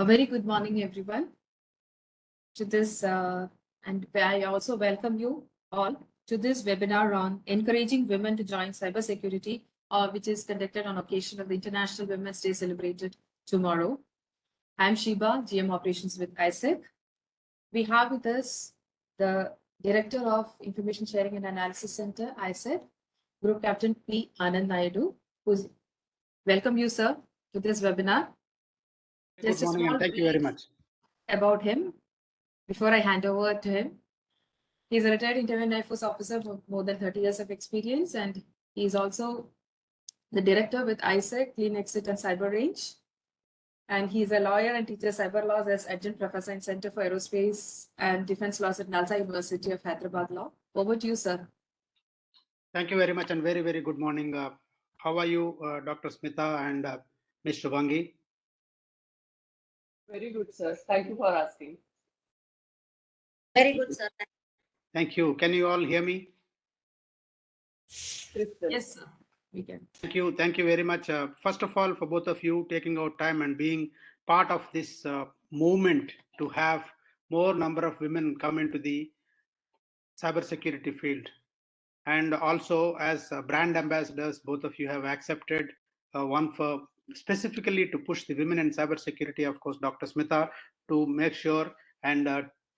A very good morning, everyone, to this, and I also welcome you all to this webinar on encouraging women to join cybersecurity, which is conducted on occasion of the International Women's Day celebrated tomorrow. I'm Shiba, GM Operations with ISAC. We have with us the Director of Information Sharing and Analysis Center, ISAC, Group Captain P. Aanand Naidu, who's welcome you, sir, to this webinar. Good morning and thank you very much. About him, before I hand over to him, he's a retired intermediate Air Force officer with more than 30 years of experience, and he's also the director with ISAC, Clean Exit and Cyber Range. And he's a lawyer and teaches cyber laws as adjunct professor in Center for Aerospace and Defense Laws at Nalsa University of Hyderabad Law. Over to you, sir. Thank you very much and very, very good morning. How are you, Dr. Smitha and Ms. Shubangee? Very good, sir. Thank you for asking. Very good, sir. Thank you. Can you all hear me? Yes, sir. We can. Thank you. Thank you very much. First of all, for both of you taking out time and being part of this movement to have more number of women come into the cybersecurity field. And also as brand ambassadors, both of you have accepted one for specifically to push the women in cybersecurity, of course, Dr. Smitha, to make sure and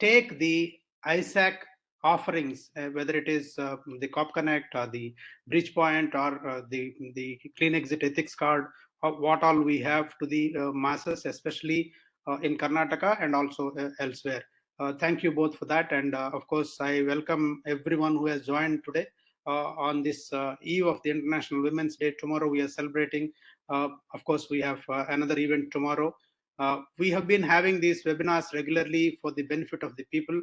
take the ISAC offerings, whether it is the COP Connect or the Breachpoint or the Clean Exit Ethics Card, or what all we have to the masses, especially in Karnataka and also elsewhere. Thank you both for that. And of course, I welcome everyone who has joined today on this eve of the International Women's Day. Tomorrow we are celebrating. Of course, we have another event tomorrow. We have been having these webinars regularly for the benefit of the people.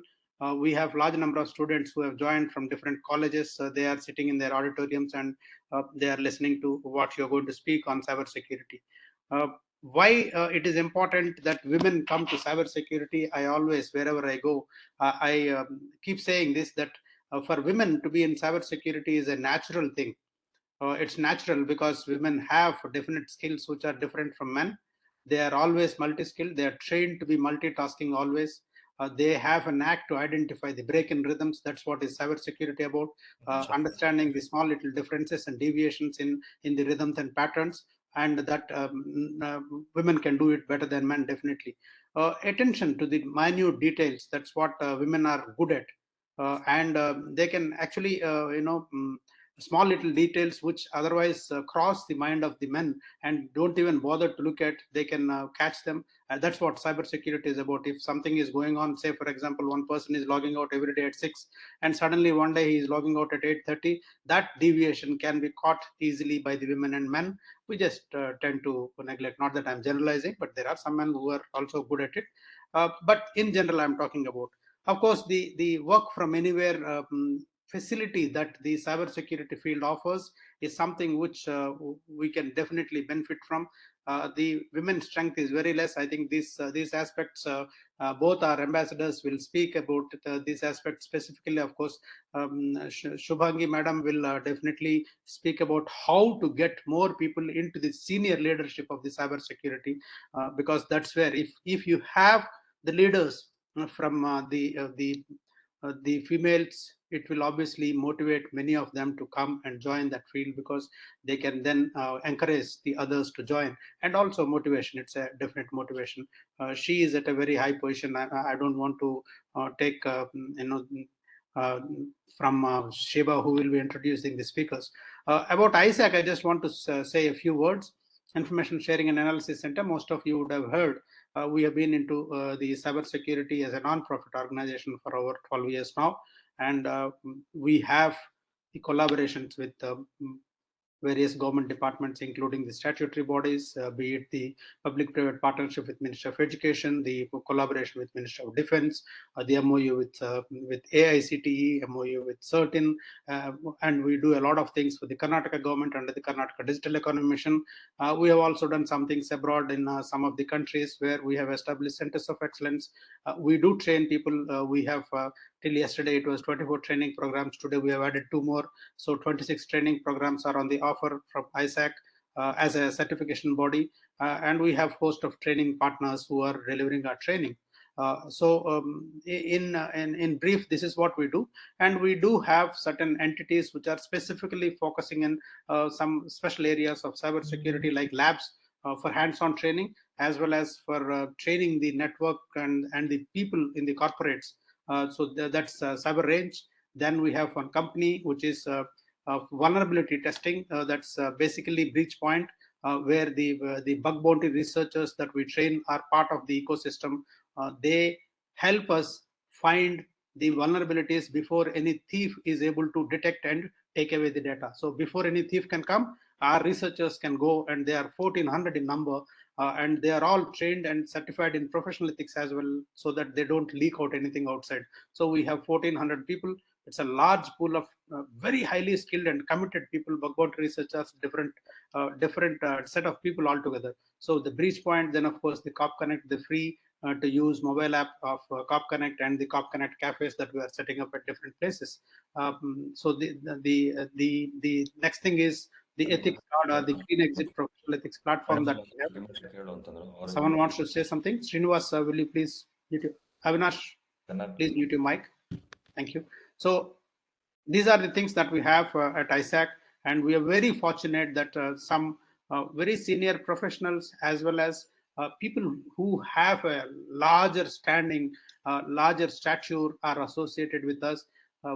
We have large number of students who have joined from different colleges. They are sitting in their auditoriums and they are listening to what you're going to speak on cybersecurity. Why it is important that women come to cybersecurity? I always, wherever I go, I keep saying this, that for women to be in cybersecurity is a natural thing. It's natural because women have definite skills which are different from men. They are always multi-skilled. They are trained to be multitasking always. They have a knack to identify the break-in rhythms. That's what is cybersecurity about, understanding the small little differences and deviations in the rhythms and patterns, and that women can do it better than men, definitely. Attention to the minute details, that's what women are good at. And they can actually, small little details which otherwise cross the mind of the men and don't even bother to look at, they can catch them. That's what cybersecurity is about. If something is going on, say for example, one person is logging out every day at 6 and suddenly one day he is logging out at 8:30, that deviation can be caught easily by the women and men. We just tend to neglect. Not that I'm generalizing, but there are some men who are also good at it. But in general, I'm talking about. Of course, the work from anywhere facility that the cybersecurity field offers is something which we can definitely benefit from. The women's strength is very less. I think these aspects, both our ambassadors will speak about these aspects specifically. Of course, Shubangee madam will definitely speak about how to get more people into the senior leadership of the cybersecurity, because that's where if you have the leaders from the females, it will obviously motivate many of them to come and join that field, because they can then encourage the others to join. And also motivation, it's a definite motivation. She is at a very high position. I don't want to take from Shiba, who will be introducing the speakers. About ISAC, I just want to say a few words. Information Sharing and Analysis Center, most of you would have heard. We have been into the cybersecurity as a non-profit organization for over 12 years now, and we have the collaborations with various government departments, including the statutory bodies, be it the public-private partnership with Ministry of Education, the collaboration with Ministry of Defense, the MOU with AICTE, MOU with CERTIN, and we do a lot of things for the Karnataka government under the Karnataka Digital Economy Mission. We have also done some things abroad in some of the countries where we have established centers of excellence. We do train people. We have till yesterday it was 24 training programs. Today we have added 2 more, so 26 training programs are on the offer from ISAC. as a certification body, and we have host of training partners who are delivering our training. In brief, this is what we do, and we do have certain entities which are specifically focusing in some special areas of cybersecurity, like labs for hands-on training, as well as for training the network and the people in the corporates. That's Cyber Range. Then we have one company which is vulnerability testing. That's basically breach point, where the bug bounty researchers that we train are part of the ecosystem. They help us find the vulnerabilities before any thief is able to detect and take away the data. So before any thief can come, our researchers can go, and they are 1,400 in number, and they are all trained and certified in professional ethics as well, so that they don't leak out anything outside. So we have 1,400 people. It's a large pool of very highly skilled and committed people, bug bounty researchers, different set of people altogether. So the breach point, then of course the Capt Connect, the free to use mobile app of Capt Connect, and the Capt Connect cafes that we are setting up at different places. So the next thing is the ethics card, or the clean exit professional ethics platform that we have. Someone wants to say something? Srinivas, will you please mute your, Avinash, please mute your mic. Thank you. So these are the things that we have at ISAC, and we are very fortunate that some very senior professionals, as well as people who have a larger standing, larger stature, are associated with us.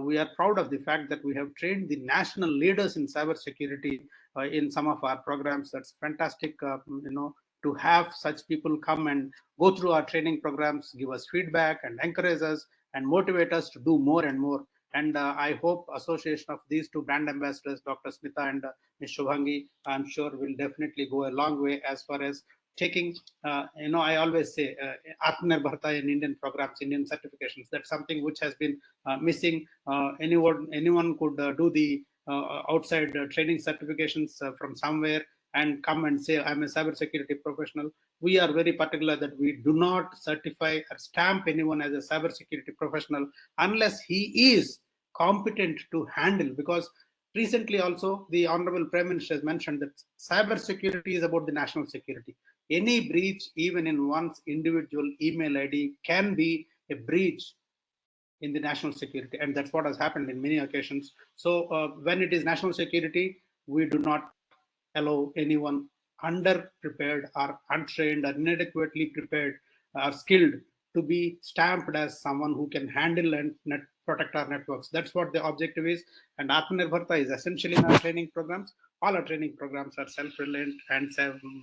We are proud of the fact that we have trained the national leaders in cybersecurity in some of our programs. That's fantastic, to have such people come and go through our training programs, give us feedback and encourage us and motivate us to do more and more. And I hope association of these two brand ambassadors, Dr. Smitha and Ms. Shubangee, I'm sure will definitely go a long way as far as taking, I always say, Atmanirbharta in Indian programs, Indian certifications. That's something which has been missing. Anyone could do the outside training certifications from somewhere and come and say, I'm a cybersecurity professional. We are very particular that we do not certify or stamp anyone as a cybersecurity professional unless he is competent to handle. Because recently also the Honorable Prime Minister has mentioned that cybersecurity is about the national security. Any breach, even in one's individual email ID, can be a breach in the national security, and that's what has happened in many occasions. So when it is national security, we do not allow anyone underprepared or untrained or inadequately prepared or skilled to be stamped as someone who can handle and protect our networks. That's what the objective is. And Atmanirbharta is essentially in our training programs. All our training programs are self-reliant and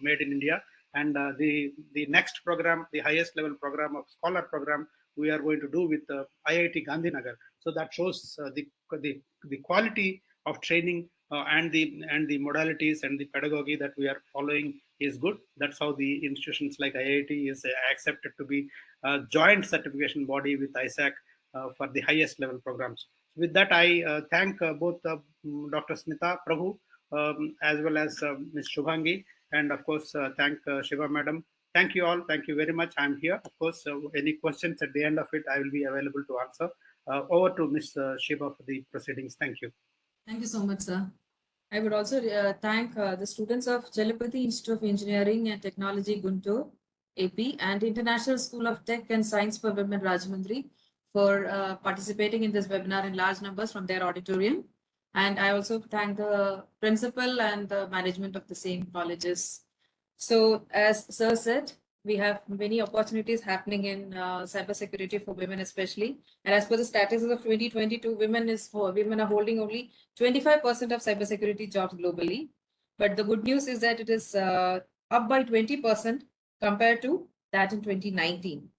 made in India. And the next program, the highest level program of Scholar program, we are going to do with IIT Gandhinagar. So that shows the quality of training and the modalities and the pedagogy that we are following is good. That's how the institutions like IIT is accepted to be a joint certification body with ISAC for the highest level programs. With that, I thank both Dr. Smitha, Prabhu, as well as Ms. Shubangee, and of course thank Shiva Madam. Thank you all. Thank you very much. I'm here. Of course, any questions at the end of it, I will be available to answer. Over to Ms. Shiva for the proceedings. Thank you. Thank you so much, sir. I would also thank the students of Jalapati Institute of Engineering and Technology, Guntur, AP, and International School of Tech and Science for Women, Rajahmundry, for participating in this webinar in large numbers from their auditorium. And I also thank the principal and the management of the same colleges. So as sir said, we have many opportunities happening in cybersecurity for women especially. And as per the statistics of 2022, women are holding only 25% of cybersecurity jobs globally. But the good news is that it is up by 20% compared to that in 2019.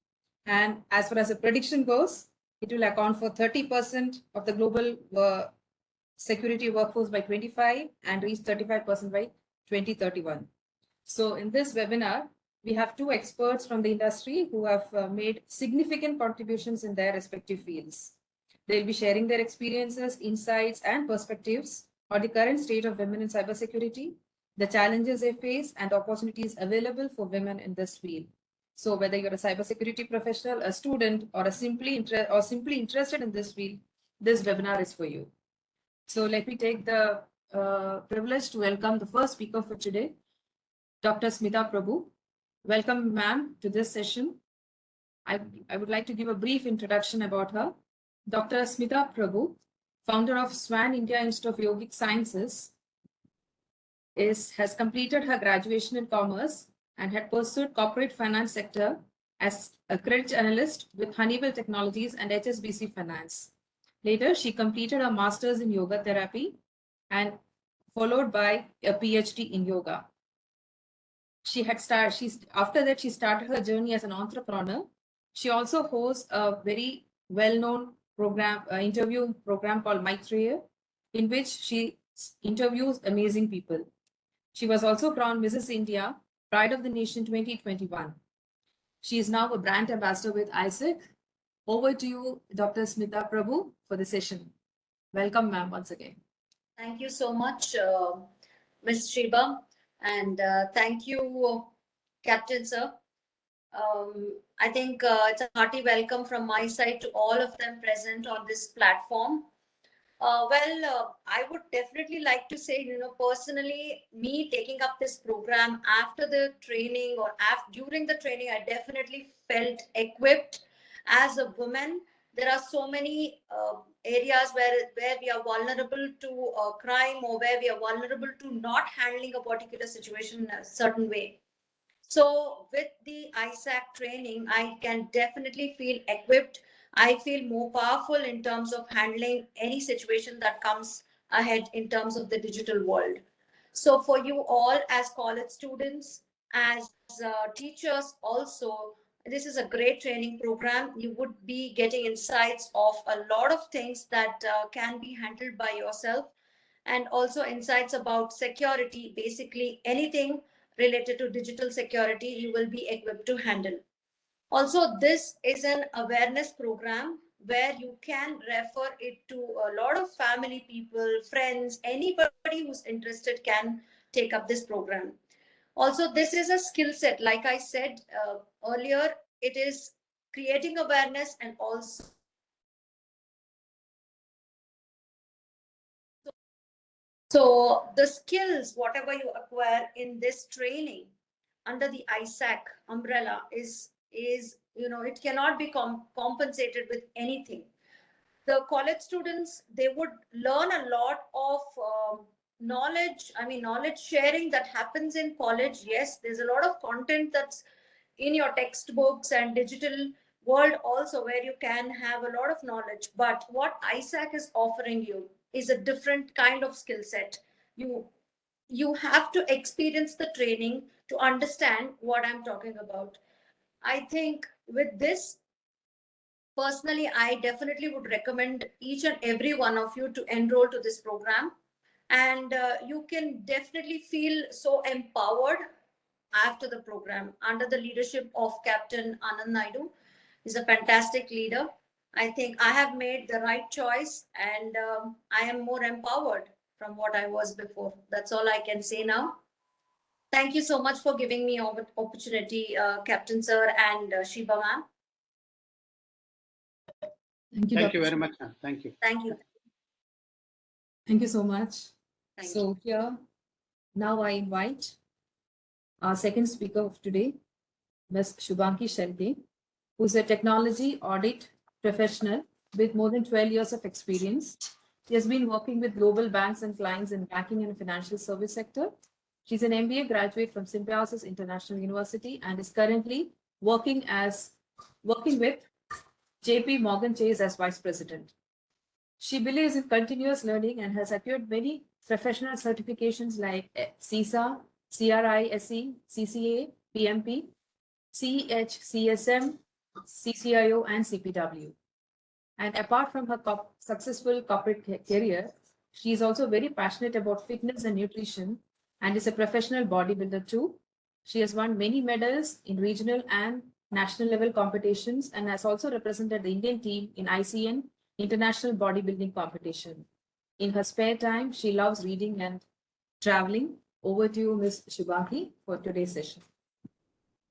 And as far as the prediction goes, it will account for 30% of the global security workforce by 25 and reach 35% by 2031. So in this webinar, we have two experts from the industry who have made significant contributions in their respective fields. They'll be sharing their experiences, insights, and perspectives on the current state of women in cybersecurity, the challenges they face, and opportunities available for women in this field. So whether you're a cybersecurity professional, a student, or simply interested in this field, this webinar is for you. So let me take the privileged to welcome the first speaker for today, Dr. Smitha Prabhu. Welcome, ma'am, to this session. I would like to give a brief introduction about her. Dr. Smitha Prabhu, founder of SWAN India Institute of Yogic Sciences, has completed her graduation in commerce and had pursued corporate finance sector as a credit analyst with Honeywell Technologies and HSBC Finance. Later, she completed her master's in yoga therapy and followed by a PhD in yoga. After that, she started her journey as an entrepreneur. She also hosts a very well-known interview program called Maitreya, in which she interviews amazing people. She was also crowned Mrs. India, Pride of the Nation 2021. She is now a brand ambassador with ISAC. Over to you, Dr. Smitha Prabhu, for the session. Welcome, ma'am, once again. Thank you so much, Ms. Shriba, and thank you, Captain, sir. I think it's a hearty welcome from my side to all of them present on this platform. I would definitely like to say, personally, me taking up this program after the training or during the training, I definitely felt equipped as a woman. There are so many areas where we are vulnerable to crime, or where we are vulnerable to not handling a particular situation in a certain way. So with the ISAC training, I can definitely feel equipped. I feel more powerful in terms of handling any situation that comes ahead in terms of the digital world. So for you all as college students, as teachers also, this is a great training program. You would be getting insights of a lot of things that can be handled by yourself, and also insights about security. Basically anything related to digital security you will be equipped to handle. Also, this is an awareness program where you can refer it to a lot of family people, friends, anybody who's interested can take up this program. Also, this is a skill set. Like I said earlier, it is creating awareness, and also so the skills, whatever you acquire in this training under the ISAC umbrella is it cannot be compensated with anything. The college students, they would learn a lot of knowledge sharing that happens in college. Yes, there's a lot of content that's in your textbooks and digital world also, where you can have a lot of knowledge, but what ISAC is offering you is a different kind of skill set. You have to experience the training to understand what I'm talking about. I think with this, personally, I definitely would recommend each and every one of you to enroll to this program, and you can definitely feel so empowered after the program under the leadership of Captain Aanand Naidu. He's a fantastic leader. I think I have made the right choice, and I am more empowered from what I was before. That's all I can say now. Thank you so much for giving me opportunity, Captain Sir and Shiba ma'am. Thank you, Thank Dr. you very much, ma'am. Thank you. Thank you. Thank you so much. Thank you. Here, now I invite our second speaker of today, Ms. Shubangee Shelke, who is a technology audit professional with more than 12 years of experience. She has been working with global banks and clients in banking and financial service sector. She's an MBA graduate from Symbiosis International University and is currently working with JP Morgan Chase as vice president. She believes in continuous learning and has acquired many professional certifications like CISA, CRISE, CCA, PMP, CHCSM, CCIO, and CPW. And apart from her successful corporate career, she is also very passionate about fitness and nutrition and is a professional bodybuilder too. She has won many medals in regional and national level competitions and has also represented the Indian team in ICN International Bodybuilding Competition. In her spare time, she loves reading and traveling. Over to you, Ms. Shubangee, for today's session.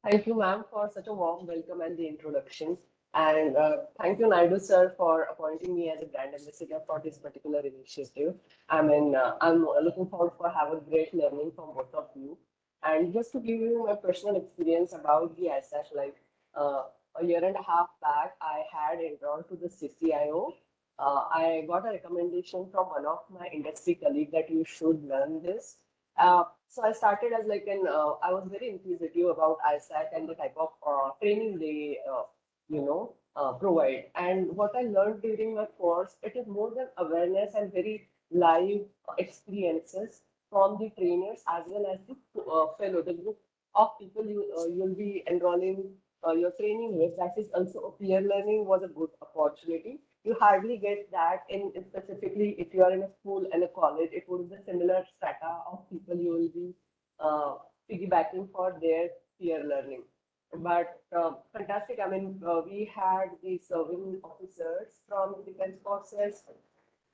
Thank you, ma'am, for such a warm welcome and the introduction. And thank you, Naidu sir, for appointing me as a brand ambassador for this particular initiative. I mean, I'm looking forward for have a great learning from both of you. And just to give you my personal experience about the ISAC, like uh, a year and a half back, I had enrolled to the CCIO. I got a recommendation from one of my industry colleagues that you should learn this. So I started as like I was very inquisitive about ISAC and the type of training they provide. And what I learned during my course, it is more than awareness and very live experiences from the trainers as well as the fellow, the group of people you'll be enrolling your training with. That is also a peer learning was a good opportunity. You hardly get that in specifically if you are in a school and a college, it would be similar strata of people you will be uh, piggybacking for their peer learning. But fantastic. I mean, we had the serving officers from the defense forces,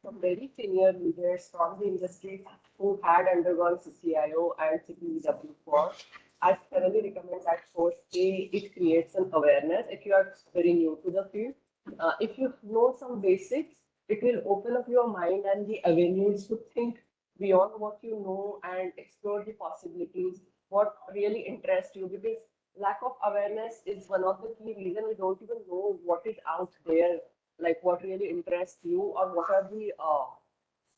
some very senior leaders from the industry who had undergone CCIO and CPW for. I thoroughly recommend that course. A, it creates an awareness if you are very new to the field. If you know some basics, it will open up your mind and the avenues to think beyond what you know and explore the possibilities, what really interests you, because lack of awareness is one of the key reasons we don't even know what is out there, like what really interests you or what are the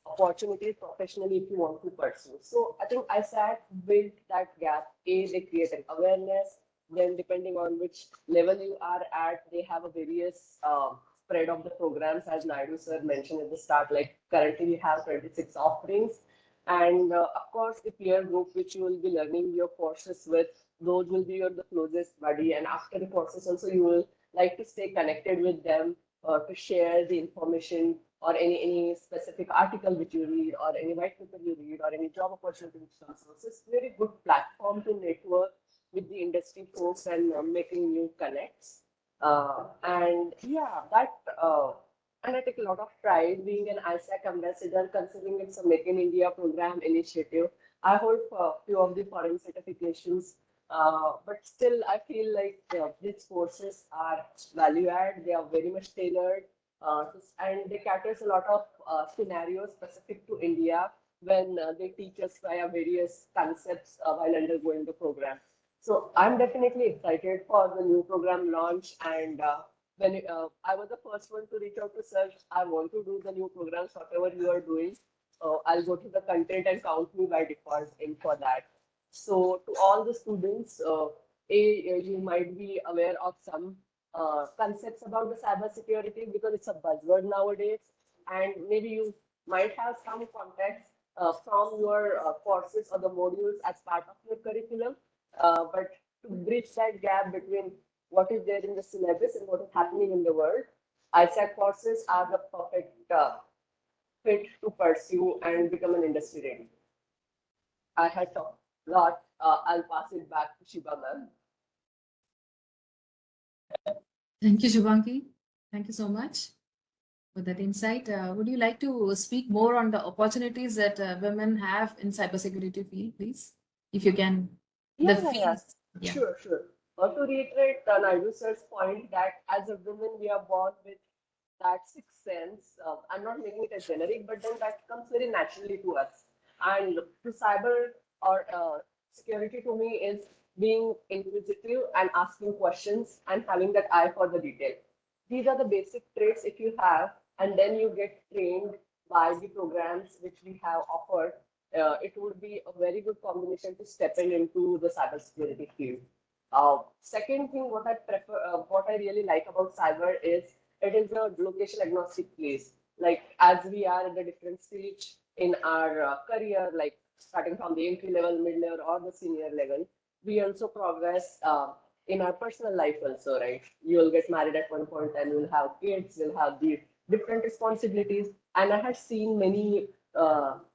opportunities professionally if you want to pursue. So I think ISAC built that gap. A, they create an awareness. Then depending on which level you are at, they have a various spread of the programs, as Naidu sir mentioned at the start. Like currently we have 26 offerings. And of course, the peer group which you will be learning your courses with, those will be your the closest buddy. And after the courses also, you will like to stay connected with them to share the information or any specific article which you read or any white paper you read or any job opportunity which comes. So it's a very good platform to network with the industry folks and making new connects. And yeah, that and I take a lot of pride being an ISAC ambassador, considering it's a Make in India program initiative. I hold a few of the foreign certifications, but still I feel like these courses are value add. They are very much tailored, and they caters a lot of scenarios specific to India when they teach us via various concepts while undergoing the program. So I'm definitely excited for the new program launch. And when I was the first one to reach out to sir, I want to do the new programs, whatever you are doing. I'll go to the content and count me by default in for that. So to all the students, you might be aware of some concepts about the cybersecurity because it's a buzzword nowadays, and maybe you might have some context from your courses or the modules as part of your curriculum. But to bridge that gap between what is there in the syllabus and what is happening in the world, ISAC courses are the perfect fit to pursue and become an industry ready. I had talked a lot. I'll pass it back to Shiba ma'am. Thank you, Shubangee. Thank you so much for that insight. Would you like to speak more on the opportunities that women have in cybersecurity field, please? If you can, the Yeah, yeah, fields. Yeah. sure, sure. To reiterate Naidu sir's point that as a woman we are born with that sixth sense. I'm not making it a generic, but then that comes very naturally to us. And to cyber or security to me is being inquisitive and asking questions and having that eye for the detail. These are the basic traits if you have, and then you get trained by the programs which we have offered. It would be a very good combination to step in into the cybersecurity field. Second thing, what I prefer, what I really like about cyber is it is a location agnostic place. Like as we are at a different stage in our career, like starting from the entry level, mid level, or the senior level, we also progress in our personal life also, right? You will get married at one point and you'll have kids, you'll have the different responsibilities. And I have seen many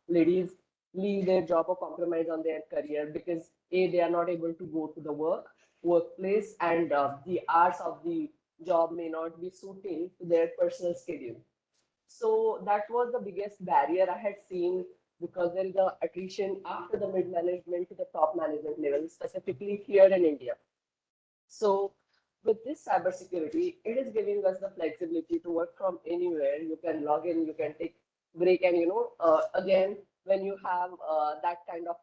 ladies leave their job or compromise on their career because A, they are not able to go to the workplace, and the hours of the job may not be suiting to their personal schedule. So that was the biggest barrier I had seen because there is a attrition after the mid management to the top management level, specifically here in India. So with with this cybersecurity, it is giving us the flexibility to work from anywhere. You can log in, you can take break, and again, when you have that kind of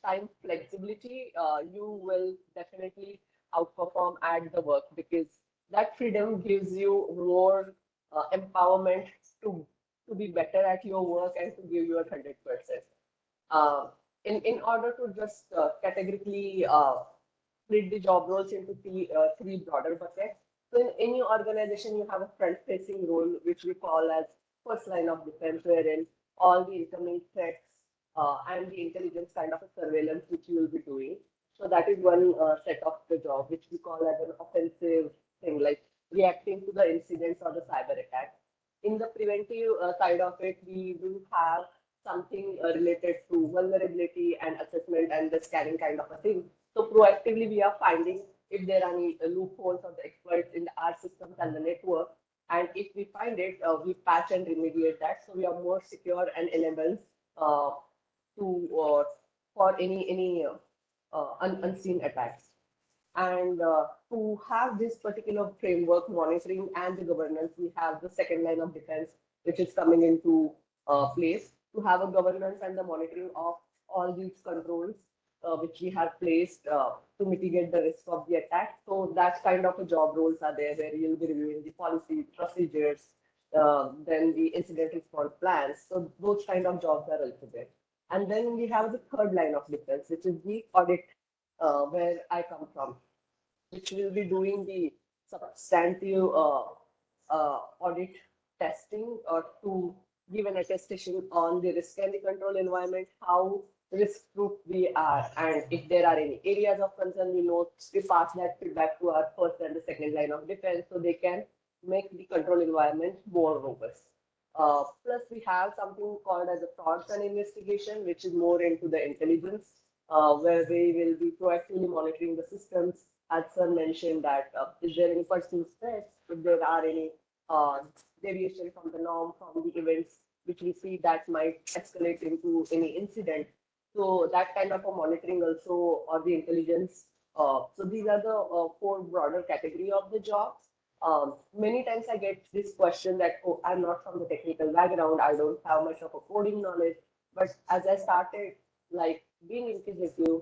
time flexibility, you will definitely outperform at the work, because that freedom gives you more empowerment to be better at your work and to give your 100%. In order to just categorically split the job roles into three broader buckets. So in any organization, you have a front-facing role, which we call as first line of defense, wherein all the incoming threats and the intelligence kind of a surveillance which you will be doing. So that is one set of the job, which we call as an offensive thing, like reacting to the incidents or the cyber attack. In the preventive side of it, we do have something related to vulnerability and assessment and the scanning kind of a thing. So proactively, we are finding if there are any loopholes or the exploits in our systems and the network. And if we find it, we patch and remediate that. So we are more secure and enables for any unseen attacks. And to have this particular framework, monitoring and the governance, we have the second line of defense, which is coming into place to have a governance and the monitoring of all these controls, which we have placed to mitigate the risk of the attack. So that kind of a job roles are there, where you'll be reviewing the policy, procedures, then the incident response plans. So those kind of jobs are also there. And then we have the third line of defense, which is the audit, where I come from, which will be doing the substantive audit testing or to give an attestation on the risk and the control environment, how risk-proof we are, and if there are any areas of concern, we pass that feedback to our first and the second line of defense, so they can make the control environment more robust. Plus, we have something called as a frauds and investigation, which is more into the intelligence, where we will be proactively monitoring the systems. As sir mentioned that is there any perceived threats, if there are any deviation from the norm, from the events which we see that might escalate into any incident. So that kind of a monitoring also, or the intelligence. So these are the four broader category of the jobs. Many times I get this question that, oh, I'm not from the technical background, I don't have much of a coding knowledge. But as I started like being inquisitive,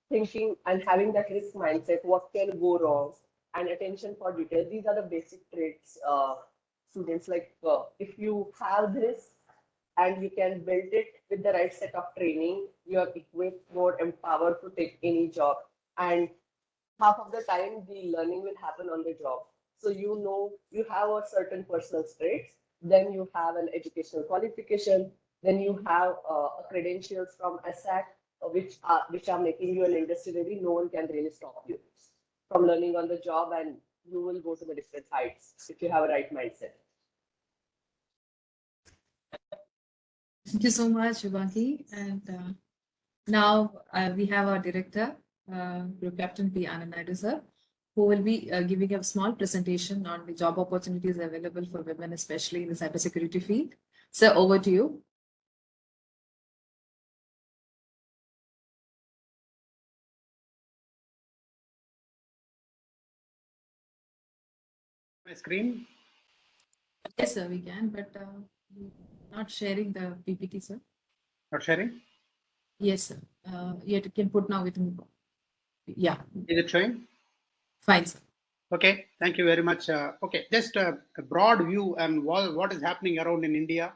thinking and having that risk mindset, what can go wrong, and attention for detail, these are the basic traits. Students, like if you have this and you can build it with the right set of training, you are equipped, more empowered to take any job. And half of the time the learning will happen on the job. So you have a certain personal traits, then you have an educational qualification, then you have credentials from ISAC, which are making you an industry ready. No one can really stop you from learning on the job, and you will go to the different heights if you have a right mindset. Thank you so much, Shubangee. And now we have our director, Group Captain P. Aanand Naidu, sir, who will be giving a small presentation on the job opportunities available for women, especially in the cybersecurity field. Sir, over to you. My screen? Yes, sir, we can, but not sharing the PPT, sir. Not sharing? Yes, sir. You can put now with me. Yeah. Is it showing? Fine, sir. Okay, thank you very much. Okay, just a broad view and what is happening around in India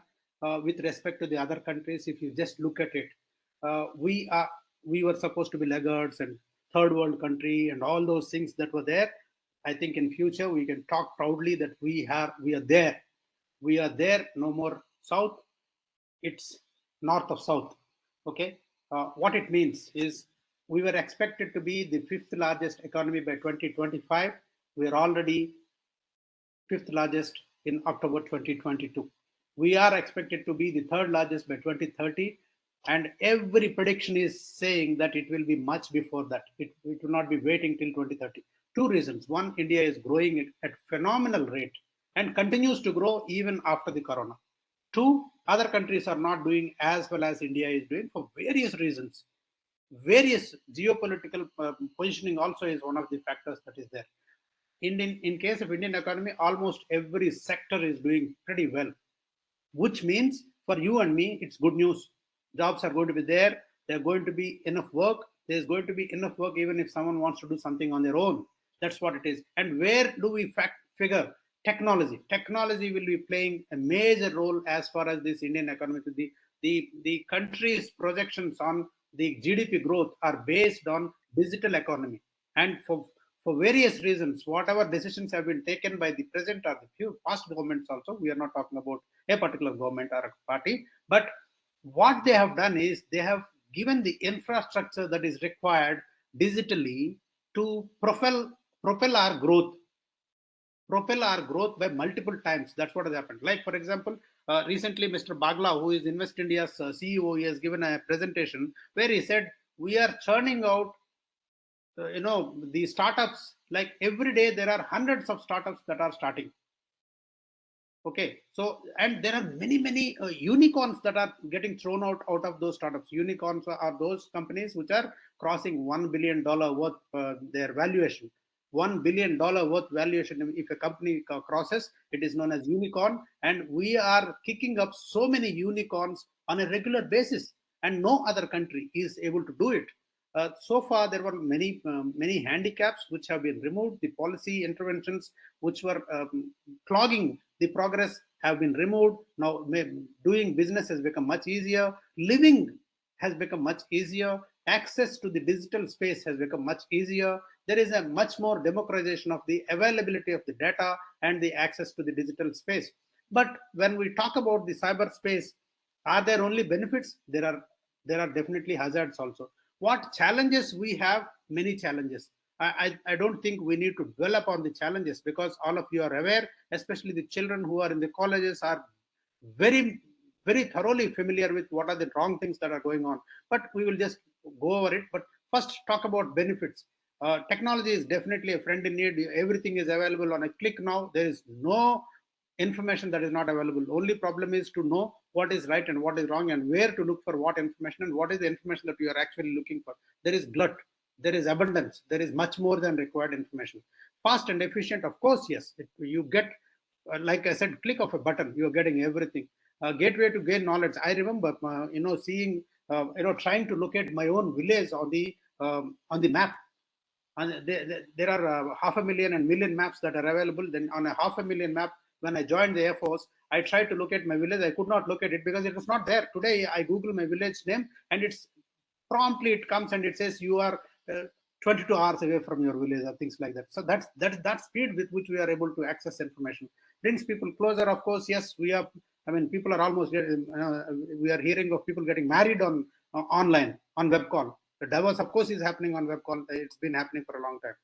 with respect to the other countries. If you just look at it, we were supposed to be laggards and third world country and all those things that were there. I think in future we can talk proudly that we are there. We are there. No more south. It's north of south. Okay, what it means is we were expected to be the fifth largest economy by 2025. We are already fifth largest in October 2022. We are expected to be the third largest by 2030. And every prediction is saying that it will be much before that. It will not be waiting till 2030. Two reasons. One, India is growing at phenomenal rate and continues to grow even after the corona. Two, other countries are not doing as well as India is doing for various reasons. Various geopolitical positioning also is one of the factors that is there. in case of Indian economy, almost every sector is doing pretty well, which means for you and me, it's good news. Jobs are going to be there. There's going to be enough work. There's going to be enough work even if someone wants to do something on their own. That's what it is. And where do we figure technology? Technology will be playing a major role as far as this Indian economy. The country's projections on the GDP growth are based on digital economy. And for various reasons, whatever decisions have been taken by the present or the few past governments also, we are not talking about a particular government or a party, but what they have done is they have given the infrastructure that is required digitally to propel our growth by multiple times. That's what has happened. Like, for example, recently Mr. Bagla, who is Invest India's CEO, he has given a presentation where he said we are churning out the startups. Like every day there are hundreds of startups that are starting. Okay, so and there are many unicorns that are getting thrown out of those startups. Unicorns are those companies which are crossing $1 billion worth their valuation. $1 billion worth valuation. If a company crosses, it is known as unicorn, and we are kicking up so many unicorns on a regular basis, and no other country is able to do it. So far, there were many handicaps which have been removed. The policy interventions which were clogging the progress have been removed. Now, doing business has become much easier. Living has become much easier. Access to the digital space has become much easier. There is a much more democratization of the availability of the data and the access to the digital space. But when we talk about the cyberspace, are there only benefits? There are definitely hazards also. What challenges we have? Many challenges. I don't think we need to dwell upon the challenges because all of you are aware, especially the children who are in the colleges are very thoroughly familiar with what are the wrong things that are going on. But we will just go over it. But first, talk about benefits. Technology is definitely a friend in need. Everything is available on a click now. There is no information that is not available. Only problem is to know what is right and what is wrong and where to look for what information and what is the information that you are actually looking for. There is glut, there is abundance, there is much more than required information. Fast and efficient, of course, yes. You get, like I said, click of a button, you are getting everything. Gateway to gain knowledge. I remember, seeing, trying to locate my own village on the map. And there are 500,000 and million maps that are available. Then on a 500,000 map, when I joined the Air Force, I tried to locate my village. I could not locate it because it was not there. Today, I Google my village name and it's promptly it comes and it says you are 22 hours away from your village or things like that. So that's that speed with which we are able to access information brings people closer. Of course, yes, we are. I mean, people are almost. We are hearing of people getting married on online on web call. The divorce, of course, is happening on web call. It's been happening for a long time.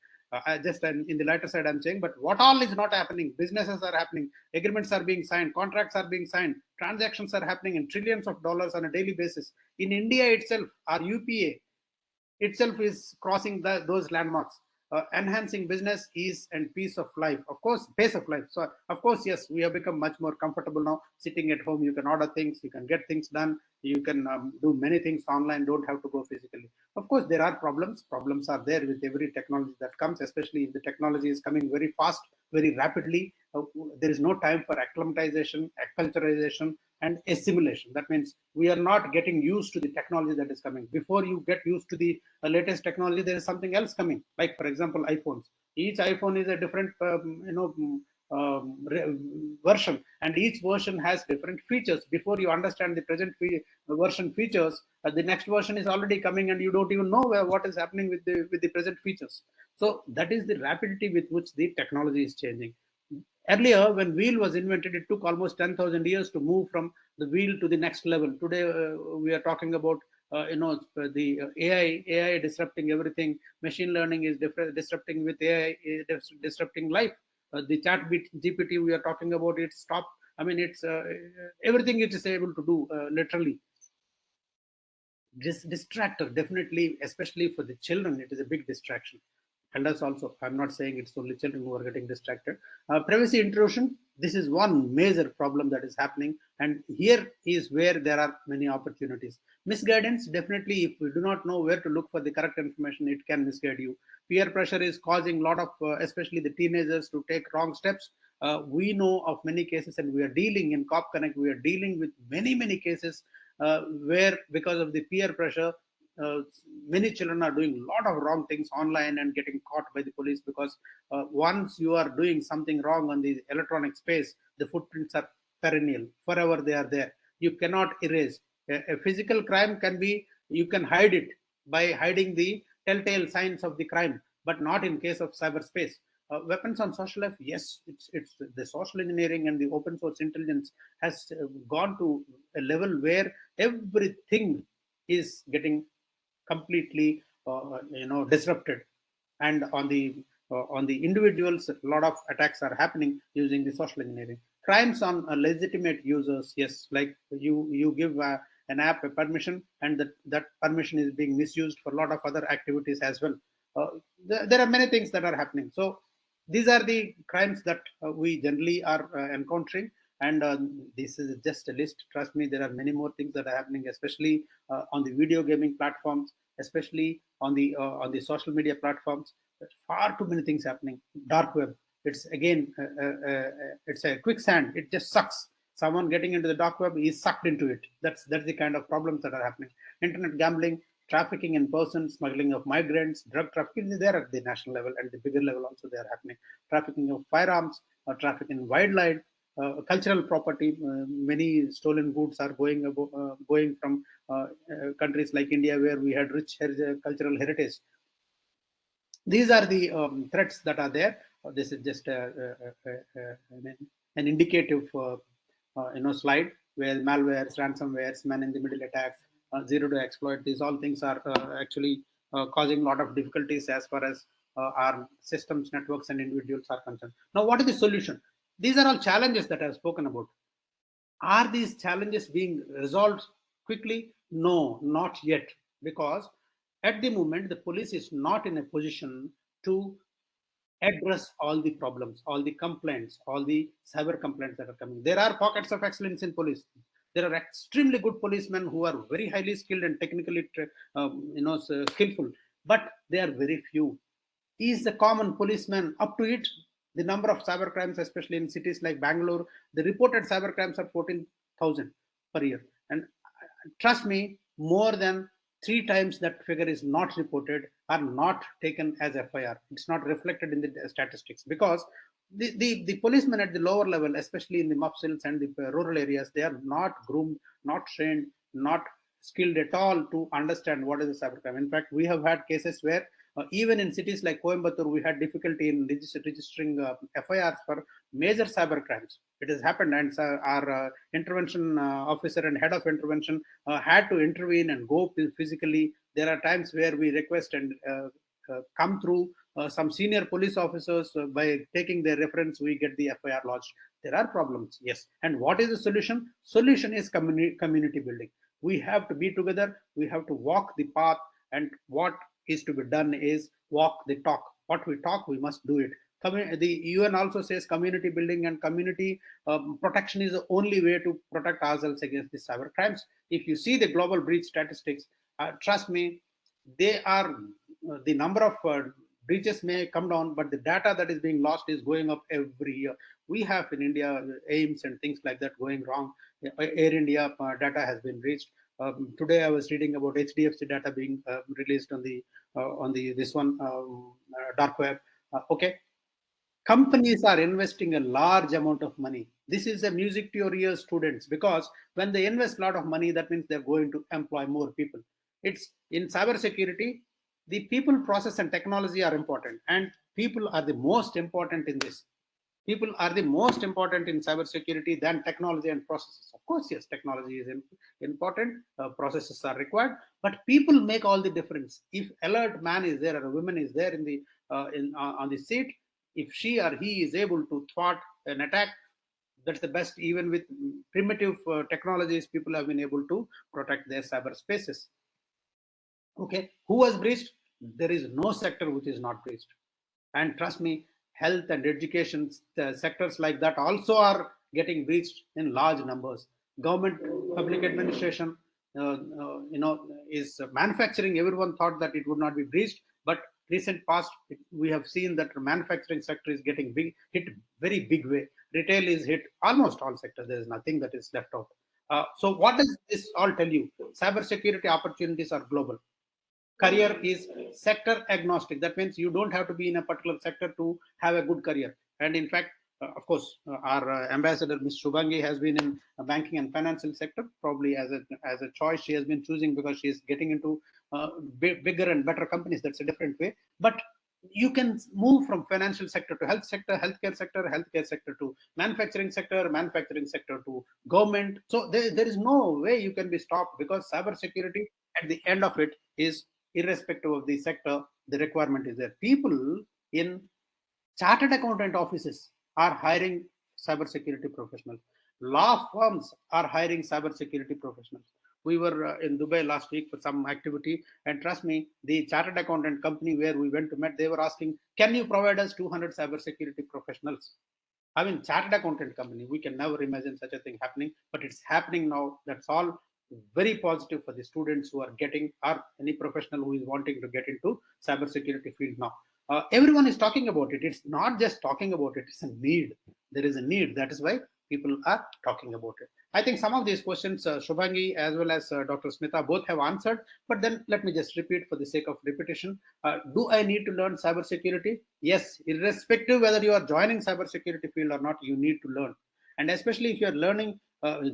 I just in the lighter side, I'm saying, but what all is not happening? Businesses are happening, agreements are being signed, contracts are being signed, transactions are happening in trillions of dollars on a daily basis. In India itself, our UPA itself is crossing those landmarks. Enhancing business, ease and peace of life. Of course, pace of life. So, of course, yes, we have become much more comfortable now. Sitting at home, you can order things, you can get things done, you can do many things online, don't have to go physically. Of course, there are problems. Problems are there with every technology that comes, especially if the technology is coming very fast, very rapidly. There is no time for acclimatization, acculturization, and assimilation. That means we are not getting used to the technology that is coming. Before you get used to the latest technology, there is something else coming. Like, for example, iPhones. Each iPhone is a different, version, and each version has different features. Before you understand the present version features, the next version is already coming, and you don't even know what is happening with the present features. So that is the rapidity with which the technology is changing. Earlier, when wheel was invented, it took almost 10,000 years to move from the wheel to the next level. Today, we are talking about the AI disrupting everything. Machine learning is disrupting with AI, disrupting life. The chat GPT we are talking about, it's stop. I mean, it's everything it is able to do literally. This distractor, definitely, especially for the children, it is a big distraction. Elders also. I'm not saying it's only children who are getting distracted. Privacy intrusion. This is one major problem that is happening, and here is where there are many opportunities. Misguidance, definitely, if we do not know where to look for the correct information, it can misguide you. Peer pressure is causing a lot of, especially the teenagers, to take wrong steps. We know of many cases, and we are dealing in Cop Connect, we are dealing with many cases where, because of the peer pressure, uh, many children are doing a lot of wrong things online and getting caught by the police, because once you are doing something wrong on the electronic space, the footprints are perennial. Forever they are there. You cannot erase. A physical crime can be, you can hide it by hiding the telltale signs of the crime, but not in case of cyberspace. Weapons on social life, yes, it's the social engineering and the open source intelligence has gone to a level where everything is getting completely disrupted, and on the individuals, a lot of attacks are happening using the social engineering. Crimes on legitimate users, yes, like you give an app a permission, and that permission is being misused for a lot of other activities as well. There are many things that are happening. So these are the crimes that we generally are encountering, and this is just a list. Trust me, there are many more things that are happening, especially on the video gaming platforms, especially on the social media platforms. There's far too many things happening. Dark web, it's again it's a quicksand. It just sucks. Someone getting into the dark web is sucked into it. That's the kind of problems that are happening. Internet gambling, trafficking in persons, smuggling of migrants, drug trafficking is there at the national level, and the bigger level also they are happening. Trafficking of firearms, trafficking in wildlife, cultural property. Many stolen goods are going from countries like India, where we had rich cultural heritage. These are the threats that are there. This is just an indicative slide where malwares, ransomwares, man-in-the-middle attacks, zero-day exploit. These all things are actually causing a lot of difficulties as far as our systems, networks, and individuals are concerned. Now, what is the solution? These are all challenges that I've spoken about. Are these challenges being resolved quickly? No, not yet, because at the moment the police is not in a position to address all the problems, all the complaints, all the cyber complaints that are coming. There are pockets of excellence in police. There are extremely good policemen who are very highly skilled and technically skillful, but they are very few. Is the common policeman up to it? The number of cyber crimes, especially in cities like Bangalore, the reported cyber crimes are 14,000 per year. And trust me, more than 3 times that figure is not reported, are not taken as FIR. It's not reflected in the statistics, because the policemen at the lower level, especially in the mufsils and the rural areas, they are not groomed, not trained, not skilled at all to understand what is a cybercrime. In fact, we have had cases where even in cities like Coimbatore, we had difficulty in registering FIRs for major cyber crimes. It has happened, and our intervention officer and head of intervention had to intervene and go physically. There are times where we request and come through some senior police officers. By taking their reference, we get the FIR lodged. There are problems, yes. And what is the solution? Solution is community building. We have to be together. We have to walk the path, and what is to be done is walk the talk. What we talk, we must do it. The UN also says community building and community protection is the only way to protect ourselves against the cyber crimes. If you see the global breach statistics, trust me, they are the number of breaches may come down, but the data that is being lost is going up every year. We have in India aims and things like that going wrong. Air India data has been breached. Today I was reading about HDFC data being released on the this one dark web. Okay, companies are investing a large amount of money. This is a music to your ears, students, because when they invest a lot of money, that means they're going to employ more people. It's in cybersecurity, the people, process, and technology are important, and people are the most important in this. People are the most important in cybersecurity than technology and processes. Of course, yes, technology is important, processes are required, but people make all the difference. If alert man is there or a woman is there in the on the seat, if she or he is able to thwart an attack, that's the best. Even with primitive technologies, people have been able to protect their cyberspaces. Okay, who was breached? There is no sector which is not breached. And trust me, health and education sectors like that also are getting breached in large numbers. Government, public administration, is manufacturing. Everyone thought that it would not be breached, but recent past we have seen that the manufacturing sector is getting hit very big way. Retail is hit, almost all sectors. There is nothing that is left out. So what does this all tell you? Cybersecurity opportunities are global. Career is sector agnostic. That means you don't have to be in a particular sector to have a good career. And in fact, of course, our ambassador, Ms. Shubangee, has been in banking and financial sector, probably as a choice she has been choosing because she is getting into bigger and better companies. That's a different way. But you can move from financial sector to healthcare sector to manufacturing sector to government. So there is no way you can be stopped, because cybersecurity at the end of it is irrespective of the sector, the requirement is there. People in chartered accountant offices are hiring cybersecurity professionals. Law firms are hiring cybersecurity professionals. We were in Dubai last week for some activity, and trust me, the chartered accountant company where we went to meet, they were asking, "Can you provide us 200 cybersecurity professionals?" I mean, chartered accountant company. We can never imagine such a thing happening, but it's happening now. That's all very positive for the students who are getting, or any professional who is wanting to get into cybersecurity field now. Everyone is talking about it. It's not just talking about it, it's a need. There is a need. That is why people are talking about it. I think some of these questions, Shubangee as well as Dr. Smitha both have answered, but then let me just repeat for the sake of repetition. Do I need to learn cybersecurity? Yes, irrespective whether you are joining cybersecurity field or not, you need to learn. And especially if you are learning,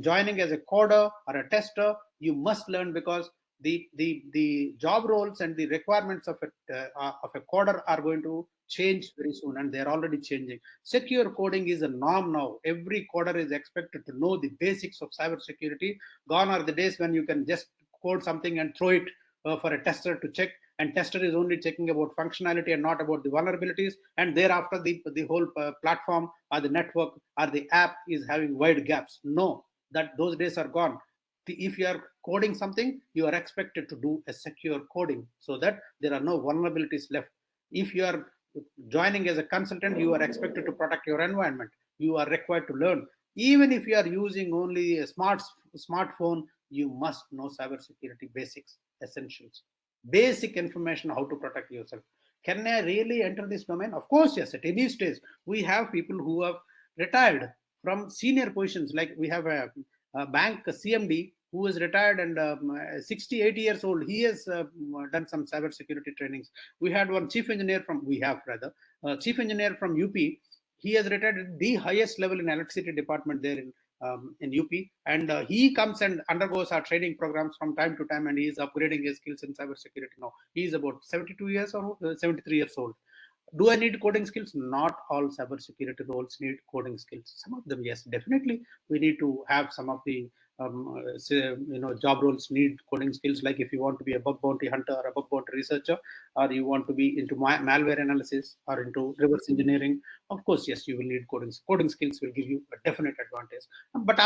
joining as a coder or a tester, you must learn, because the job roles and the requirements of a coder are going to change very soon, and they're already changing. Secure coding is a norm now. Every coder is expected to know the basics of cybersecurity. Gone are the days when you can just code something and throw it for a tester to check, and tester is only checking about functionality and not about the vulnerabilities, and thereafter the whole platform or the network or the app is having wide gaps. No, that those days are gone. If you are coding something, you are expected to do a secure coding so that there are no vulnerabilities left. If you are joining as a consultant, you are expected to protect your environment. You are required to learn. Even if you are using only a smartphone, you must know cybersecurity basics, essentials, basic information how to protect yourself. Can I really enter this domain? Of course, yes. At any stage, we have people who have retired from senior positions. Like we have a bank CMD who is retired and 68 years old. He has done some cybersecurity trainings. We had one chief engineer from, chief engineer from UP. He has retired at the highest level in electricity department there in UP, and he comes and undergoes our training programs from time to time, and he is upgrading his skills in cybersecurity now. He is about 72 years or 73 years old. Do I need coding skills? Not all cybersecurity roles need coding skills. Some of them, yes, definitely. We need to have some of the job roles need coding skills. Like if you want to be a bug bounty hunter or a bug bounty researcher, or you want to be into malware analysis or into reverse engineering, of course, yes, you will need coding. Coding skills will give you a definite advantage. But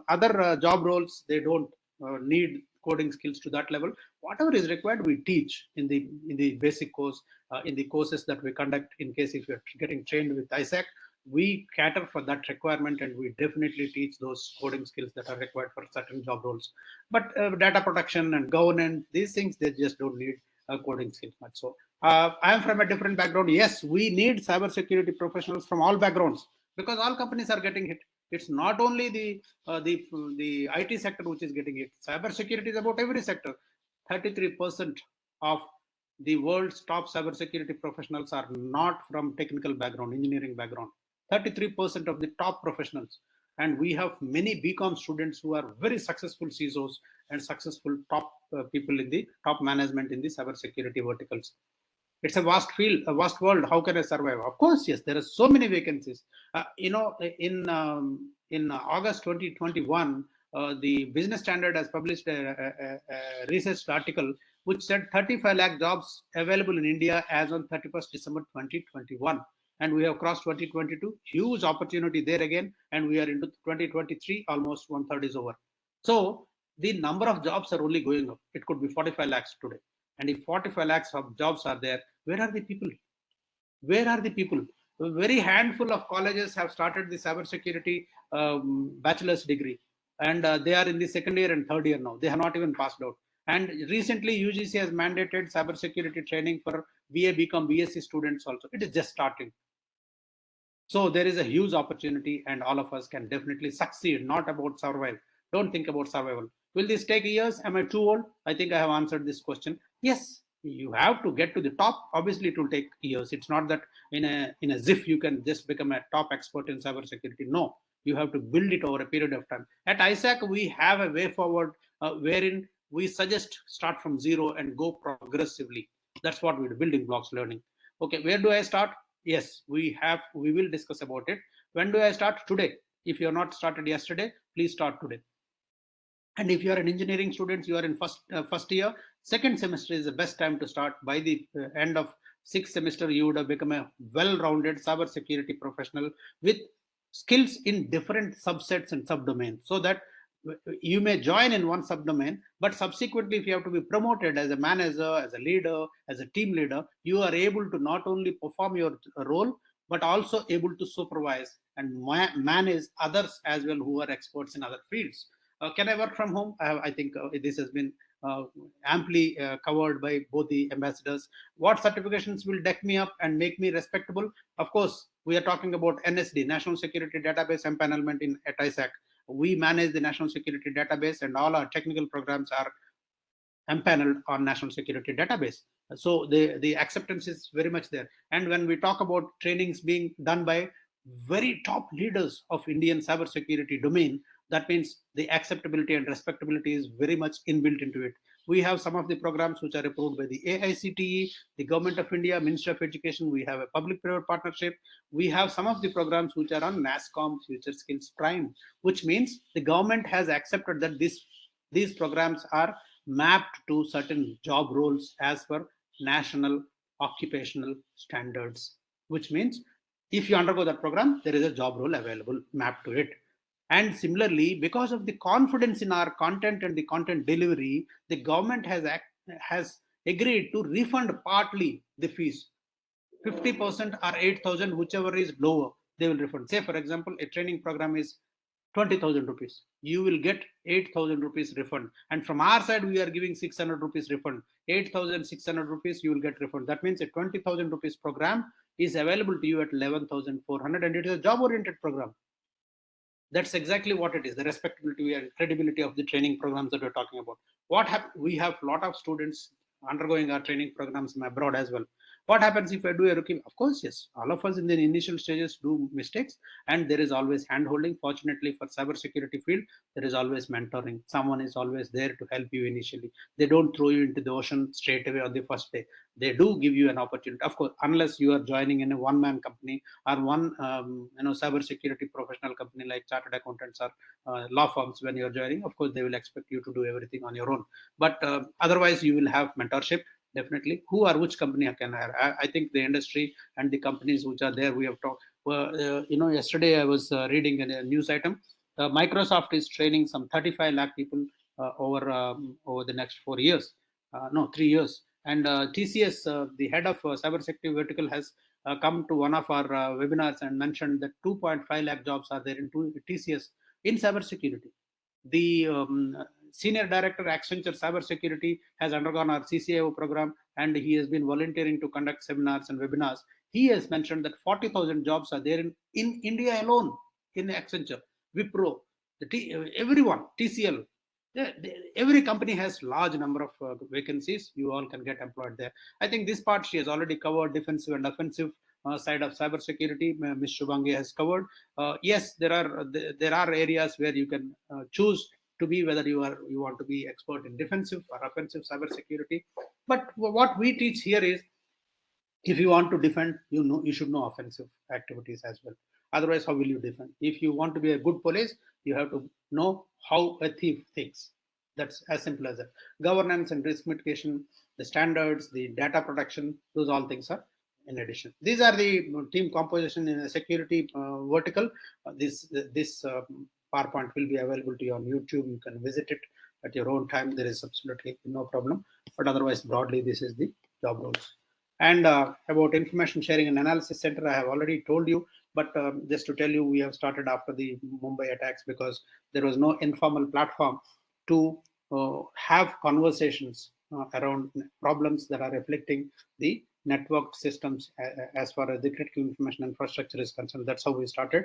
other job roles, they don't need coding skills to that level. Whatever is required, we teach in the basic course, in the courses that we conduct. In case if you're getting trained with ISAC, we cater for that requirement, and we definitely teach those coding skills that are required for certain job roles. But data protection and governance, these things, they just don't need coding skills much. So I am from a different background. Yes, we need cybersecurity professionals from all backgrounds, because all companies are getting hit. It's not only the IT sector which is getting hit. Cybersecurity is about every sector. 33% of the world's top cybersecurity professionals are not from technical background, engineering background. 33% of the top professionals. And we have many BCom students who are very successful CISOs and successful top people in the top management in the cybersecurity verticals. It's a vast field, a vast world. How can I survive? Of course, yes, there are so many vacancies. In August 2021, the Business Standard has published a research article which said 35 lakh jobs available in India as on 31st December 2021. And we have crossed 2022, huge opportunity there again. And we are into 2023, almost 1/3 is over. So the number of jobs are only going up. It could be 45 lakhs today. And if 45 lakhs of jobs are there, where are the people? Where are the people? A very handful of colleges have started the cybersecurity bachelor's degree. and they are in the second year and third year now. They have not even passed out. And recently, UGC has mandated cybersecurity training for BA, BCom, BSc students also. It is just starting. So there is a huge opportunity, and all of us can definitely succeed, not about survive. Don't think about survival. Will this take years? Am I too old? I think I have answered this question. Yes, you have to get to the top. Obviously, it will take years. It's not that in a ziff you can just become a top expert in cybersecurity. No, you have to build it over a period of time. At ISAC, we have a way forward wherein we suggest start from zero and go progressively. That's what we do, building blocks learning. Okay, where do I start? Yes, we will discuss about it. When do I start? Today. If you are not started yesterday, please start today. And if you are an engineering student, you are in first year, second semester is the best time to start. By the end of sixth semester, you would have become a well-rounded cybersecurity professional with skills in different subsets and subdomains, so that you may join in one subdomain, but subsequently, if you have to be promoted as a manager, as a leader, as a team leader, you are able to not only perform your role, but also able to supervise and manage others as well who are experts in other fields. Can I work from home? I think this has been amply covered by both the ambassadors. What certifications will deck me up and make me respectable? Of course, we are talking about NSD, National Security Database Empanelment at ISAC. We manage the National Security Database, and all our technical programs are empaneled on National Security Database. So the acceptance is very much there. And when we talk about trainings being done by very top leaders of Indian cybersecurity domain, that means the acceptability and respectability is very much inbuilt into it. We have some of the programs which are approved by the AICTE, the Government of India, Ministry of Education. We have a public-private partnership. We have some of the programs which are on NASSCOM Future Skills Prime, which means the government has accepted that these programs are mapped to certain job roles as per national occupational standards, which means if you undergo that program, there is a job role available mapped to it. And similarly, because of the confidence in our content and the content delivery, the government has agreed to refund partly the fees. 50% or 8,000, whichever is lower, they will refund. Say, for example, a training program is 20,000 rupees. You will get 8,000 rupees refund. And from our side, we are giving 600 rupees refund. 8,600 rupees, you will get refund. That means a 20,000 rupees program is available to you at 11,400, and it is a job-oriented program. That's exactly what it is, the respectability and credibility of the training programs that we're talking about. What happens? We have a lot of students undergoing our training programs abroad as well. What happens if I do a rookie? Of course, yes, all of us in the initial stages do mistakes, and there is always hand-holding. Fortunately for cybersecurity field, there is always mentoring. Someone is always there to help you initially. They don't throw you into the ocean straight away on the first day. They do give you an opportunity. Of course, unless you are joining in a one-man company or one cybersecurity professional company like chartered accountants or law firms. When you're joining, of course, they will expect you to do everything on your own. But otherwise, you will have mentorship. Definitely. Who or which company I can hire? I think the industry and the companies which are there, we have talked. Yesterday I was reading a news item. Microsoft is training some 35 lakh people over the next 4 years. 3 years. And TCS, the head of cybersecurity vertical, has come to one of our webinars and mentioned that 2.5 lakh jobs are there in TCS in cybersecurity. The senior director Accenture Cybersecurity has undergone our CCIO program, and he has been volunteering to conduct seminars and webinars. He has mentioned that 40,000 jobs are there in India alone in Accenture, Wipro, everyone, TCL. Every company has large number of vacancies. You all can get employed there. I think this part she has already covered, defensive and offensive side of cybersecurity. Ms. Shubangee has covered. Yes, there are areas where you can choose to be, whether you want to be expert in defensive or offensive cybersecurity. But what we teach here is, if you want to defend, you should know offensive activities as well. Otherwise, how will you defend? If you want to be a good police, you have to know how a thief thinks. That's as simple as that. Governance and risk mitigation, the standards, the data protection, those all things are in addition. These are the team composition in a security vertical. This PowerPoint will be available to you on YouTube. You can visit it at your own time. There is absolutely no problem. But otherwise, broadly, this is the job roles. And about information sharing and analysis center, I have already told you, but just to tell you, we have started after the Mumbai attacks because there was no informal platform to have conversations around problems that are reflecting the networked systems as far as the critical information infrastructure is concerned. That's how we started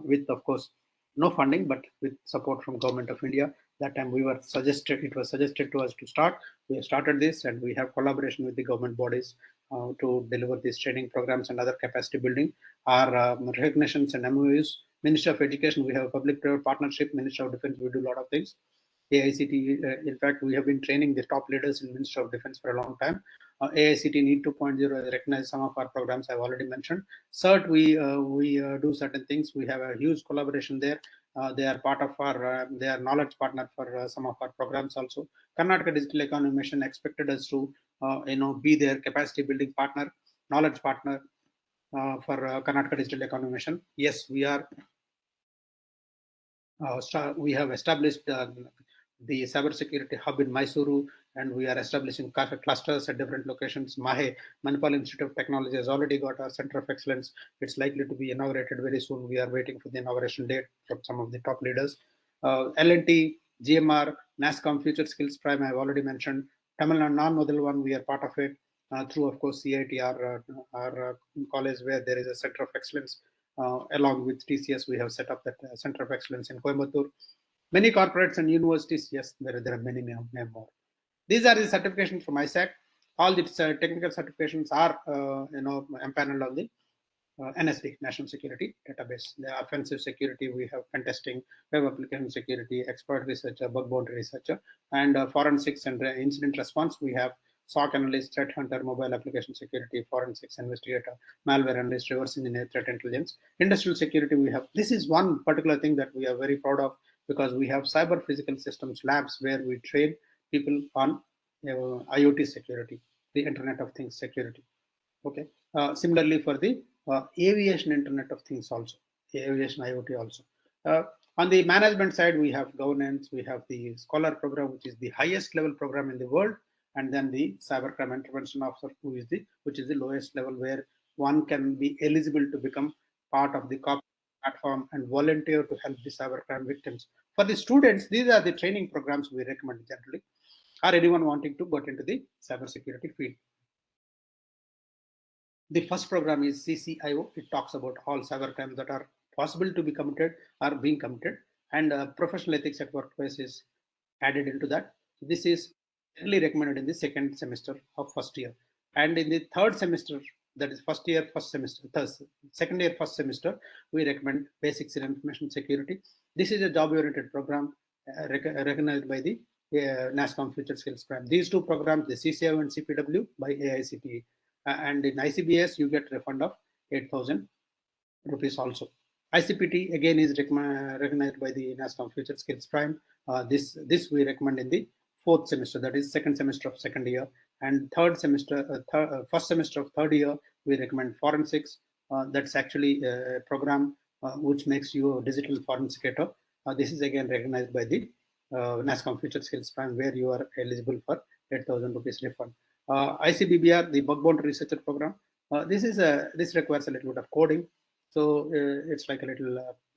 with, of course, no funding, but with support from Government of India. That time it was suggested to us to start. We have started this, and we have collaboration with the government bodies to deliver these training programs and other capacity building. Our recognitions and MOUs. Ministry of Education, we have a public-private partnership. Ministry of Defense, we do a lot of things. AICT, in fact, we have been training the top leaders in Ministry of Defense for a long time. AICT NEET 2.0 has recognized some of our programs I've already mentioned. CERT, we do certain things. We have a huge collaboration there. They are part of our, they are knowledge partner for some of our programs also. Karnataka Digital Economy Mission expected us to, be their capacity building partner, knowledge partner for Karnataka Digital Economy Mission. Yes, we are. We have established the cybersecurity hub in Mysuru, and we are establishing clusters at different locations. Mahe, Manipal Institute of Technology has already got a center of excellence. It's likely to be inaugurated very soon. We are waiting for the inauguration date from some of the top leaders. L&T, GMR, NASCOM Future Skills Prime, I have already mentioned. Tamil Nadu non-model one, we are part of it through, of course, CIT, our college where there is a center of excellence. Along with TCS, we have set up that center of excellence in Coimbatore. Many corporates and universities, yes, there are many more. These are the certifications from ISAC. All the technical certifications are, empaneled on the NSD, National Security Database. The offensive security, we have pen testing, web application security, expert researcher, bug bounty researcher, and forensics and incident response. We have SOC analyst, threat hunter, mobile application security, forensics investigator, malware analyst, reverse engineer, threat intelligence. Industrial security, we have, this is one particular thing that we are very proud of because we have cyber physical systems labs where we train people on IoT security, the Internet of Things security. Okay. Similarly, for the aviation Internet of Things also, aviation IoT also. On the management side, we have governance, we have the Scholar program, which is the highest level program in the world, and then the Cybercrime Intervention Officer, which is the lowest level where one can be eligible to become part of the COP platform and volunteer to help the cybercrime victims. For the students, these are the training programs we recommend generally, or anyone wanting to get into the cybersecurity field. The first program is CCIO. It talks about all cybercrimes that are possible to be committed or being committed, and professional ethics at workplace is added into that. This is generally recommended in the second semester of first year, and in the third semester, that is first year, first semester, second year, first semester, we recommend basics in information security. This is a job-oriented program recognized by the NASCOM Future Skills Prime. These two programs, the CCIO and CPW, by AICTE. And in ICBS, you get refund of 8,000 rupees also. ICPT again is recognized by the NASCOM Future Skills Prime. This we recommend in the fourth semester, that is second semester of second year, and third semester, first semester of third year, we recommend forensics. That's actually a program which makes you a digital forensicator. This is again recognized by the NASCOM Future Skills Prime, where you are eligible for 8,000 rupees refund. ICBBR, the bug bounty researcher program. This requires a little bit of coding, so it's like a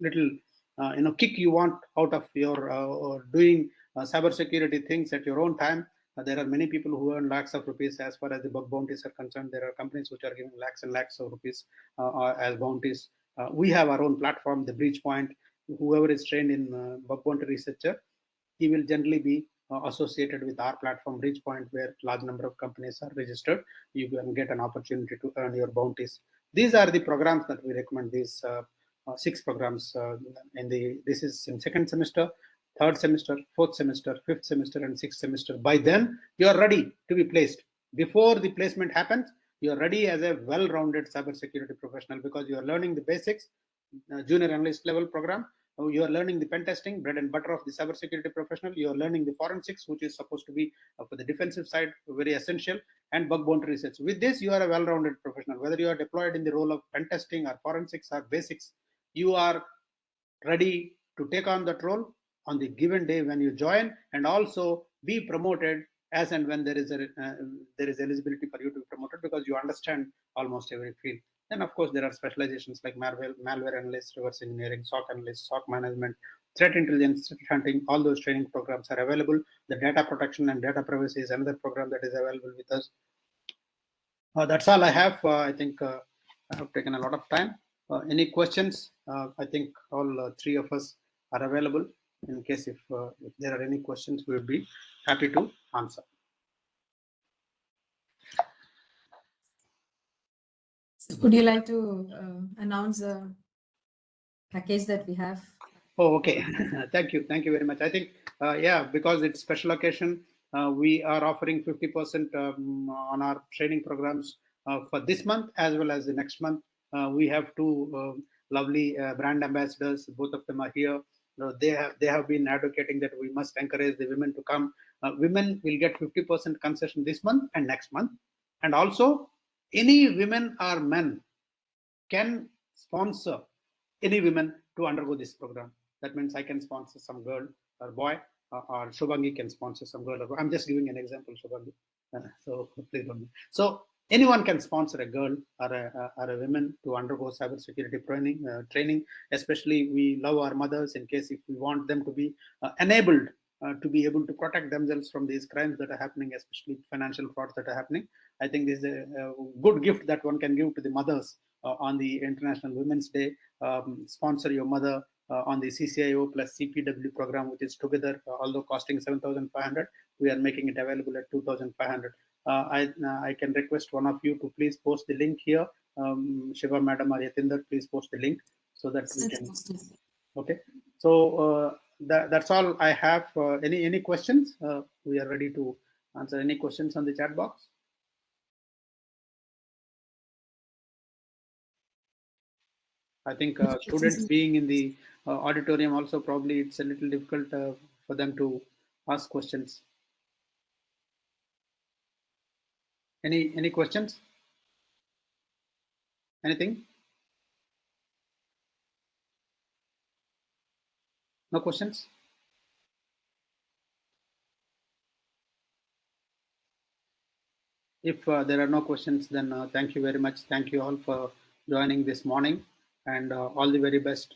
little kick you want out of your doing cybersecurity things at your own time. There are many people who earn lakhs of rupees as far as the bug bounties are concerned. There are companies which are giving lakhs and lakhs of rupees as bounties. We have our own platform, the Breach Point. Whoever is trained in bug bounty researcher, he will generally be associated with our platform Reachpoint, where large number of companies are registered. You can get an opportunity to earn your bounties. These are the programs that we recommend. These 6 programs this is in second semester, third semester, fourth semester, fifth semester, and sixth semester. By then, you are ready to be placed. Before the placement happens, you are ready as a well-rounded cybersecurity professional because you are learning the basics, junior analyst level program. You are learning the pen testing, bread and butter of the cybersecurity professional. You are learning the forensics, which is supposed to be for the defensive side, very essential, and bug bounty research. With this, you are a well-rounded professional. Whether you are deployed in the role of pen testing or forensics or basics, you are ready to take on that role on the given day when you join, and also be promoted as and when there is eligibility for you to be promoted because you understand almost every field. Then of course there are specializations like malware analyst, reverse engineering, SOC analyst, SOC management, threat intelligence, threat hunting. All those training programs are available. The data protection and data privacy is another program that is available with us. That's all I have. I think I have taken a lot of time. Any questions? I think all three of us are available. In case if there are any questions, we would be happy to answer. So would you like to announce the package that we have? Oh, okay. Thank you. Thank you very much. I think, yeah, because it's special occasion, we are offering 50% on our training programs for this month as well as the next month. We have two lovely brand ambassadors. Both of them are here. They have been advocating that we must encourage the women to come. Women will get 50% concession this month and next month. And also, any women or men can sponsor any women to undergo this program. That means I can sponsor some girl or boy, or Shubangee can sponsor some girl or boy. I'm just giving an example, Shubangee. So please don't. So anyone can sponsor a girl or a woman to undergo cybersecurity training. Especially we love our mothers in case if we want them to be enabled to be able to protect themselves from these crimes that are happening, especially financial frauds that are happening. I think this is a good gift that one can give to the mothers on the International Women's Day. Sponsor your mother on the CCIO plus CPW program, which is together, although costing 7,500, we are making it available at 2,500. I can request one of you to please post the link here. Shiva Madam or Yatinder, please post the link so that we can. Okay. So that's all I have. Any questions? We are ready to answer any questions on the chat box. I think students being in the auditorium also probably it's a little difficult for them to ask questions. Any questions? Anything? No questions? If there are no questions, then thank you very much. Thank you all for joining this morning and all the very best.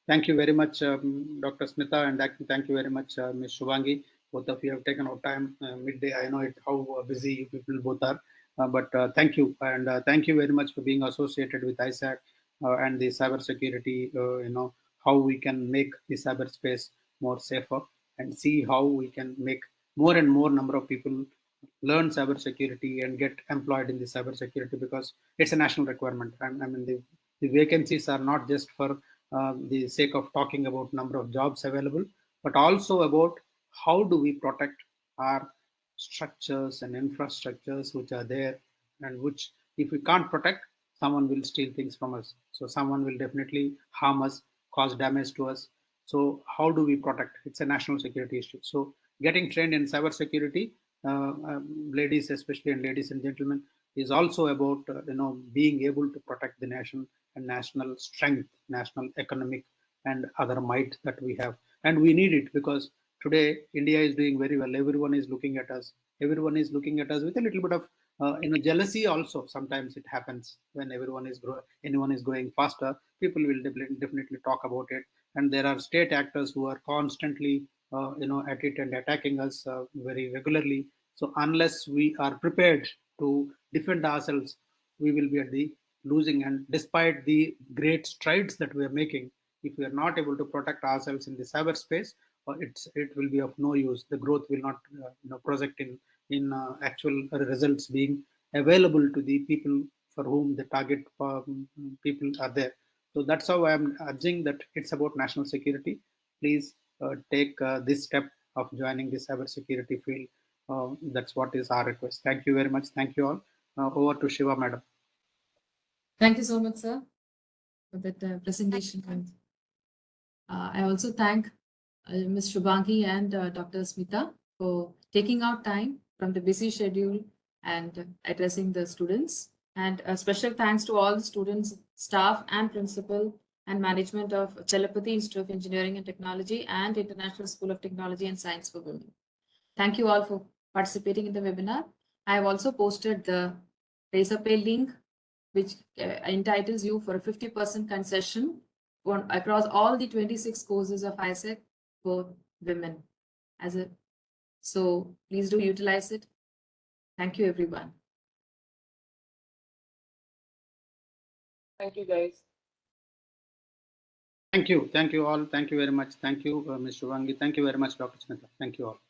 Thank you very much, Dr. Smitha, and thank you very much, Ms. Shubangee. Both of you have taken out time midday. I know how busy you people both are, but thank you. And thank you very much for being associated with ISAC and the cybersecurity, how we can make the cyberspace more safer and see how we can make more and more number of people learn cybersecurity and get employed in the cybersecurity because it's a national requirement. I mean, the vacancies are not just for the sake of talking about number of jobs available, but also about how do we protect our structures and infrastructures which are there and which if we can't protect, someone will steal things from us. So someone will definitely harm us, cause damage to us. So how do we protect? It's a national security issue. So getting trained in cybersecurity, ladies especially and ladies and gentlemen, is also about being able to protect the nation and national strength, national economic and other might that we have. And we need it because today India is doing very well. Everyone is looking at us. Everyone is looking at us with a little bit of jealousy also. Sometimes it happens when anyone is going faster. People will definitely talk about it. And there are state actors who are constantly at it and attacking us very regularly. So unless we are prepared to defend ourselves, we will be at the losing end. Despite the great strides that we are making, if we are not able to protect ourselves in the cyberspace, it will be of no use. The growth will not project in actual results being available to the people for whom the target people are there. So that's how I am urging that it's about national security. Please take this step of joining the cybersecurity field. That's what is our request. Thank you very much. Thank you all. Over to Shiva, madam. Thank you so much, sir, for that presentation. I also thank Ms. Shubangee and Dr. Smitha for taking out time from the busy schedule and addressing the students. And a special thanks to all the students, staff, and principal and management of Telepathy Institute of Engineering and Technology and International School of Technology and Science for Women. Thank you all for participating in the webinar. I have also posted the RazorPay link, which entitles you for a 50% concession across all the 26 courses of ISAC for women. So please do utilize it. Thank you, everyone. Thank you, guys. Thank you all. Thank you very much. Thank you, Ms. Shubangee. Thank you very much, Dr. Smitha. Thank you all.